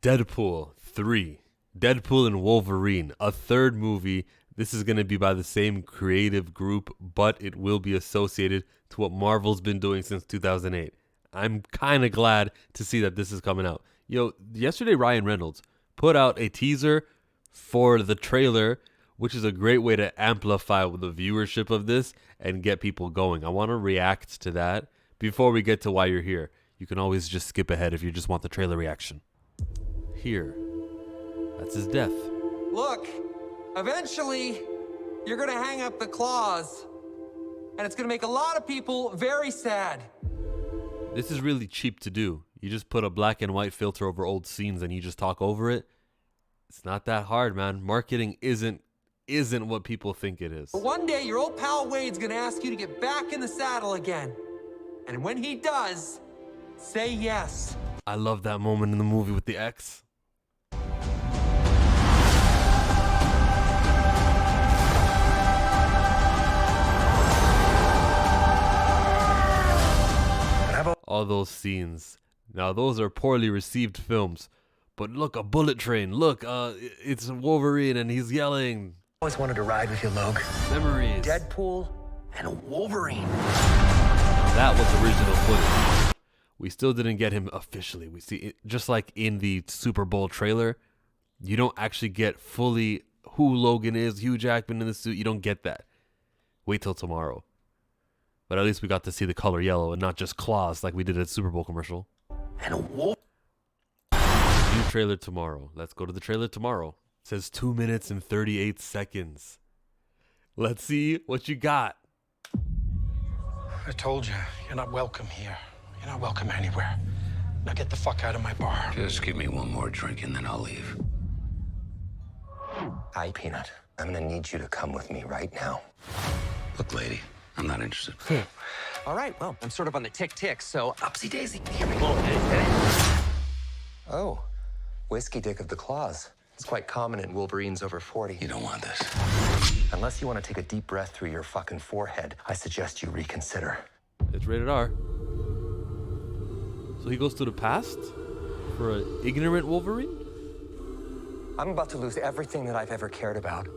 Deadpool 3. Deadpool and Wolverine, a third movie. This is going to be by the same creative group, but it will be associated to what Marvel's been doing since 2008. I'm kind of glad to see that this is coming out. Yo, yesterday Ryan Reynolds put out a teaser for the trailer, which is a great way to amplify the viewership of this and get people going. I want to react to that before we get to why you're here. You can always just skip ahead if you just want the trailer reaction. Here. That's his death. Look, eventually, you're gonna hang up the claws, and it's gonna make a lot of people very sad. This is really cheap to do. You just put a black and white filter over old scenes and you just talk over it. It's not that hard, man. Marketing isn't what people think it is. But one day, your old pal Wade's gonna ask you to get back in the saddle again. And when he does, say yes. I love that moment in the movie with the X. All those scenes. Now, those are poorly received films. But look, a bullet train. Look, it's Wolverine and he's yelling. Always wanted to ride with you, Logue. Memories. Deadpool and a Wolverine. That was original footage. We still didn't get him officially. We see it, just like in the Super Bowl trailer, you don't actually get fully who Logan is, Hugh Jackman in the suit. You don't get that. Wait till tomorrow. But at least we got to see the color yellow and not just claws like we did at Super Bowl commercial. And a wolf. New trailer tomorrow. Let's go to the trailer tomorrow. It says 2 minutes and 38 seconds. Let's see what you got. I told you, you're not welcome here. You're not welcome anywhere. Now get the fuck out of my bar. Just give me one more drink and then I'll leave. Hi, Peanut. I'm gonna need you to come with me right now. Look, lady, I'm not interested. All right, well, I'm sort of on the tick-tick, so Upsy daisy. Here we go. Oh, whiskey dick of the claws. It's quite common in Wolverines over 40. You don't want this. Unless you want to take a deep breath through your fucking forehead, I suggest you reconsider. It's rated R. So he goes to the past for an ignorant Wolverine? I'm about to lose everything that I've ever cared about.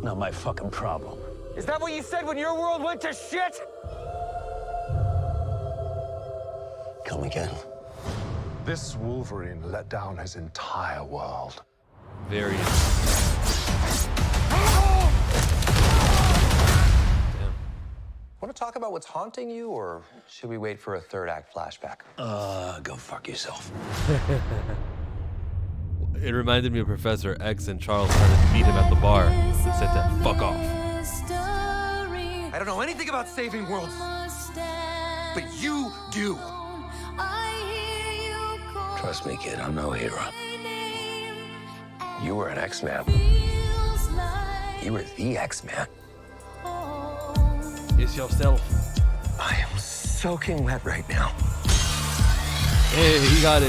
Not my fucking problem. Is that what you said when your world went to shit? Come again. This Wolverine let down his entire world. Very. Damn. Want to talk about what's haunting you, or should we wait for a third act flashback? Go fuck yourself. It reminded me of Professor X and Charles trying to beat him at the bar. He said that, fuck off. I don't know anything about saving worlds, but you do. Trust me, kid, I'm no hero. You were an X-Man. You were the X-Man. It's yourself. I am soaking wet right now. Hey, he got it.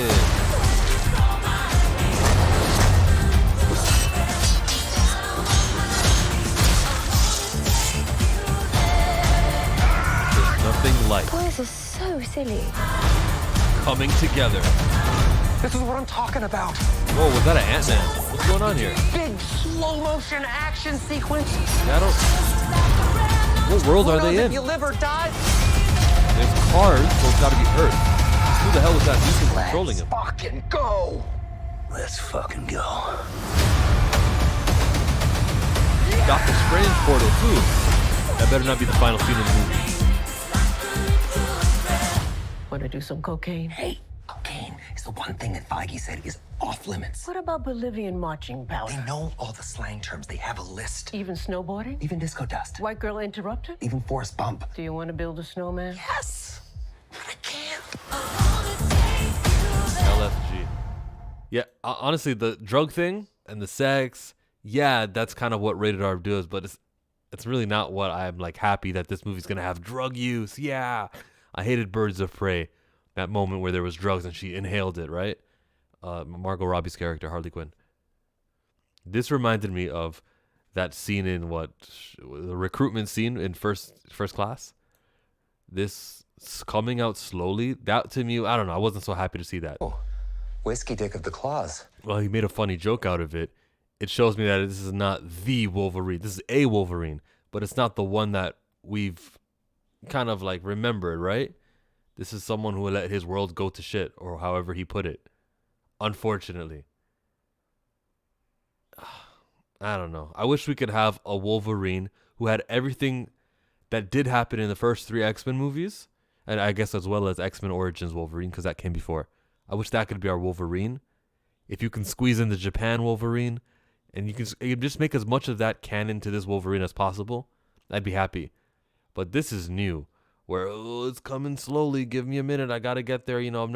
There's nothing like Boys are so silly. coming together. This is what I'm talking about. Whoa, was that an Ant-Man? What's going on here? Big slow motion action sequence. I don't... What world are they in? You live or die? There's cars, so it's gotta be Earth. Who the hell was that mutant controlling him? Fucking go. Let's fucking go. Doctor Strange portal too. That better not be the final scene of the movie. Want to do some cocaine? Hey, cocaine is the one thing that Feige said is off limits. What about Bolivian marching They powder? know all the slang terms. They have a list. Even snowboarding? Even disco dust. White girl interrupted? Even Forrest Bump. Do you want to build a snowman? Yes. But I can't. LFG. Yeah, honestly, the drug thing and the sex, yeah, that's kind of what rated R does, but it's really not what I'm like happy that this movie's gonna have drug use. Yeah, I hated Birds of Prey, that moment where there was drugs and she inhaled it, right? Margot Robbie's character, Harley Quinn. This reminded me of that scene in the recruitment scene in first class. This coming out slowly, that to me, I don't know, I wasn't so happy to see that. Oh, whiskey dick of the claws. Well, he made a funny joke out of it. It shows me that this is not the Wolverine. This is a Wolverine, but it's not the one that we've kind of like remembered, right? This is someone who let his world go to shit, or however he put it. Unfortunately. I don't know. I wish we could have a Wolverine who had everything that did happen in the first 3 X-Men movies, and I guess as well as X-Men Origins Wolverine, because that came before. I wish that could be our Wolverine. If you can squeeze in the Japan Wolverine, and you can just make as much of that canon to this Wolverine as possible, I'd be happy. But this is new, where it's coming slowly. Give me a minute. I gotta get there. You know, I'm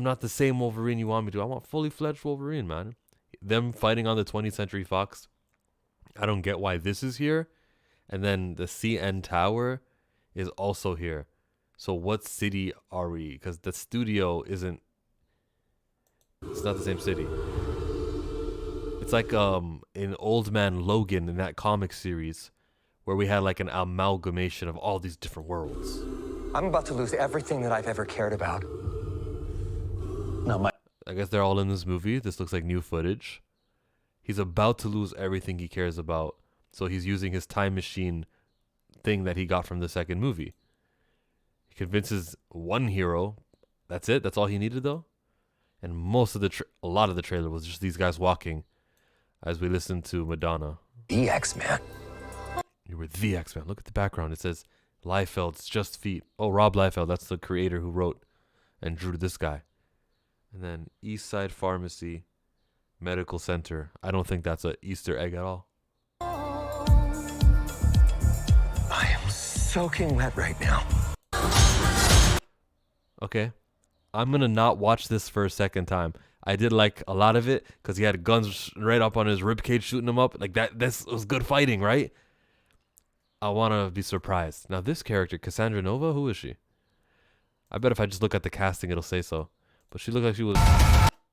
not the same Wolverine you want me to. I want fully fledged Wolverine, man. Them fighting on the 20th Century Fox. I don't get why this is here, and then the CN Tower is also here. So what city are we? Because the studio isn't. It's not the same city. It's like in Old Man Logan in that comic series where we had like an amalgamation of all these different worlds. I'm about to lose everything that I've ever cared about. No, I guess they're all in this movie. This looks like new footage. He's about to lose everything he cares about. So he's using his time machine thing that he got from the second movie. He convinces one hero. That's it. That's all he needed though. And most of a lot of the trailer was just these guys walking as we listen to Madonna. The X-Man. You were the X-Man. Look at the background. It says Liefeld's Just Feet. Oh, Rob Liefeld. That's the creator who wrote and drew this guy. And then East Side Pharmacy Medical Center. I don't think that's an Easter egg at all. I am soaking wet right now. Okay. I'm going to not watch this for a second time. I did like a lot of it because he had guns right up on his ribcage shooting him up. Like that. This was good fighting, right? I want to be surprised. Now this character, Cassandra Nova, who is she? I bet if I just look at the casting, it'll say so. But she looked like she was...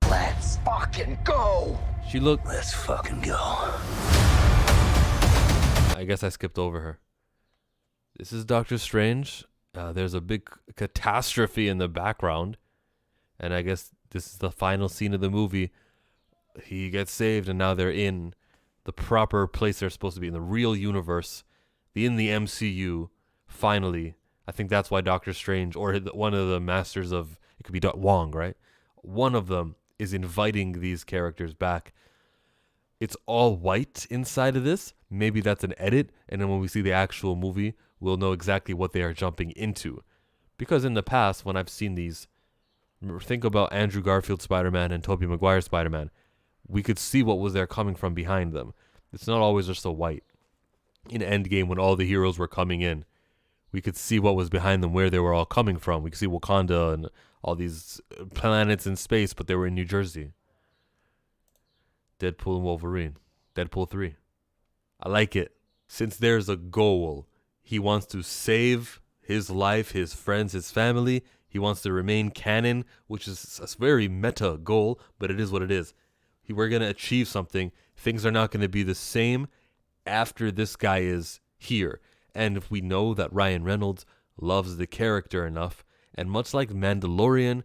Let's fucking go. Let's fucking go. I guess I skipped over her. This is Doctor Strange. There's a big catastrophe in the background. And I guess this is the final scene of the movie. He gets saved and now they're in the proper place they're supposed to be, in the real universe. In the MCU, finally. I think that's why Doctor Strange, or one of the masters of, it could be Wong, right? One of them is inviting these characters back. It's all white inside of this. Maybe that's an edit. And then when we see the actual movie, we'll know exactly what they are jumping into. Because in the past, when I've seen these, think about Andrew Garfield Spider-Man and Tobey Maguire Spider-Man. We could see what was there coming from behind them. It's not always just a white. In Endgame, when all the heroes were coming in, we could see what was behind them, where they were all coming from. We could see Wakanda and all these planets in space, but they were in New Jersey. Deadpool and Wolverine. Deadpool 3. I like it. Since there's a goal, he wants to save his life, his friends, his family. He wants to remain canon, which is a very meta goal, but it is what it is. We're going to achieve something. Things are not going to be the same after this guy is here. And if we know that Ryan Reynolds loves the character enough, and much like Mandalorian,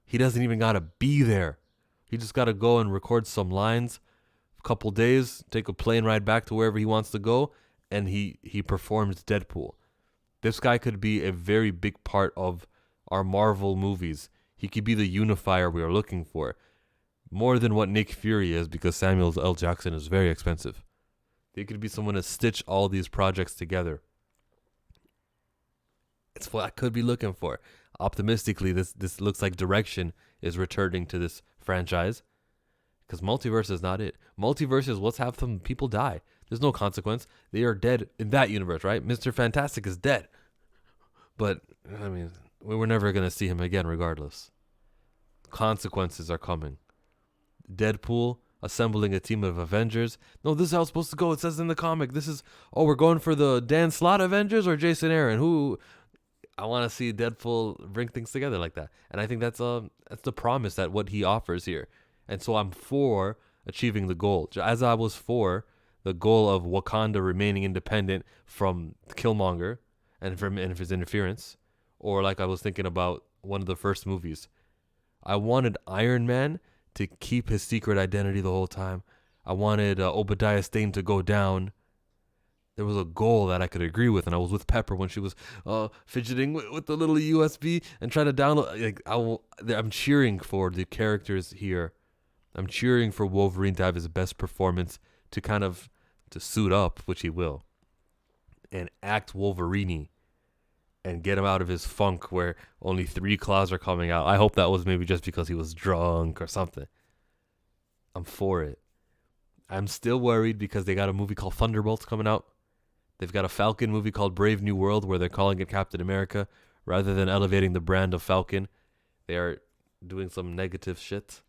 he doesn't even got to be there. He just got to go and record some lines, a couple days, take a plane ride back to wherever he wants to go, and he performs Deadpool. This guy could be a very big part of our Marvel movies. He could be the unifier we are looking for. More than what Nick Fury is, because Samuel L. Jackson is very expensive. They could be someone to stitch all these projects together. It's what I could be looking for. Optimistically, this looks like direction is returning to this franchise. Because multiverse is not it. Multiverse is let's have some people die. There's no consequence. They are dead in that universe, right? Mr. Fantastic is dead. But, I mean, we were never going to see him again regardless. Consequences are coming. Deadpool assembling a team of Avengers. No, this is how it's supposed to go. It says in the comic. This is, we're going for the Dan Slott Avengers or Jason Aaron. Who? I want to see Deadpool bring things together like that. And I think that's the promise that what he offers here. And so I'm for achieving the goal. As I was for the goal of Wakanda remaining independent from Killmonger and from his interference. Or like I was thinking about one of the first movies I wanted Iron Man to keep his secret identity the whole time. I wanted Obadiah Stane to go down. There was a goal that I could agree with, and I was with Pepper when she was fidgeting with the little USB and trying to download. I'm cheering for the characters here. I'm cheering for Wolverine to have his best performance, to suit up, which he will, and act Wolverine and get him out of his funk where only 3 claws are coming out. I hope that was maybe just because he was drunk or something. I'm for it. I'm still worried because they got a movie called Thunderbolts coming out. They've got a Falcon movie called Brave New World where they're calling it Captain America rather than elevating the brand of Falcon. They are doing some negative shit.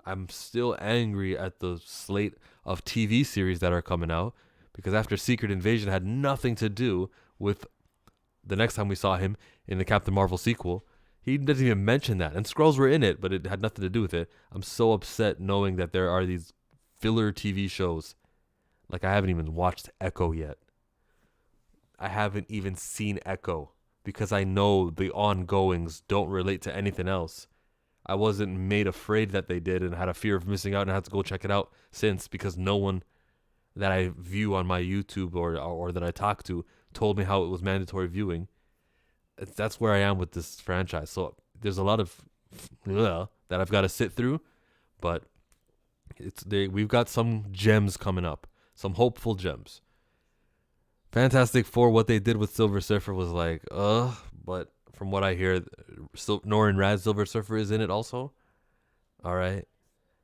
I'm still angry at the slate of TV series that are coming out because after Secret Invasion had nothing to do with the next time we saw him in the Captain Marvel sequel. He doesn't even mention that. And Skrulls were in it, but it had nothing to do with it. I'm so upset knowing that there are these filler TV shows. Like, I haven't even watched Echo yet. I haven't even seen Echo because I know the ongoings don't relate to anything else. I wasn't made afraid that they did and had a fear of missing out and had to go check it out since because no one that I view on my YouTube or that I talk to told me how it was mandatory viewing. That's where I am with this franchise. So there's a lot of that I've got to sit through, but we've got some gems coming up, some hopeful gems. Fantastic Four, what they did with Silver Surfer was like, but from what I hear, Norrin Radd Silver Surfer is in it also. All right.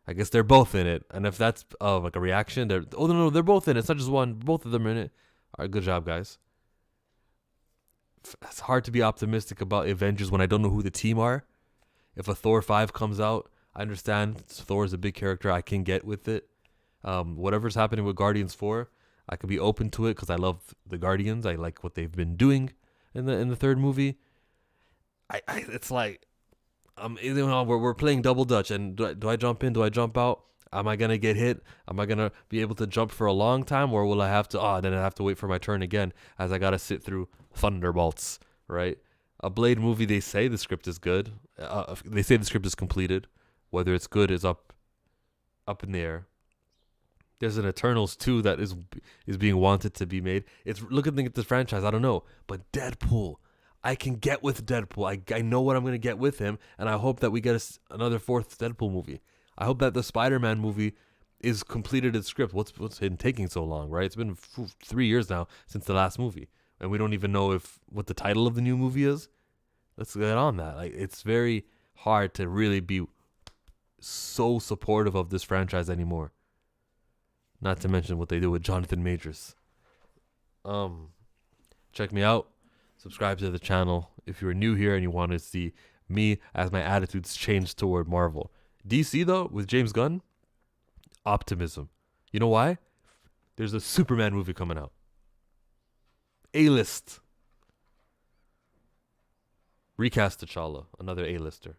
I guess they're both in it. And if that's like a reaction, they're both in it. It's not just one. Both of them are in it. All right, good job, guys. It's hard to be optimistic about Avengers when I don't know who the team are. If a Thor 5 comes out, I understand Thor is a big character. I can get with it. Whatever's happening with Guardians 4, I could be open to it because I love the Guardians. I like what they've been doing in the third movie. It's like we're playing double dutch, and do I jump in? Do I jump out? Am I gonna get hit? Am I gonna be able to jump for a long time, or will I have to? Then I have to wait for my turn again, as I gotta sit through Thunderbolts. Right? A Blade movie. They say the script is good. They say the script is completed. Whether it's good is up in the air. There's an Eternals 2 that is being wanted to be made. It's looking at this franchise. I don't know, but Deadpool. I can get with Deadpool. I know what I'm going to get with him, and I hope that we get another 4th Deadpool movie. I hope that the Spider-Man movie is completed its script. What's been taking so long, right? It's been 3 years now since the last movie, and we don't even know what the title of the new movie is. Let's get on that. Like, it's very hard to really be so supportive of this franchise anymore. Not to mention what they do with Jonathan Majors. Check me out. Subscribe to the channel if you're new here and you want to see me as my attitudes change toward Marvel. DC, though, with James Gunn, optimism. You know why? There's a Superman movie coming out. A-list. Recast T'Challa, another A-lister.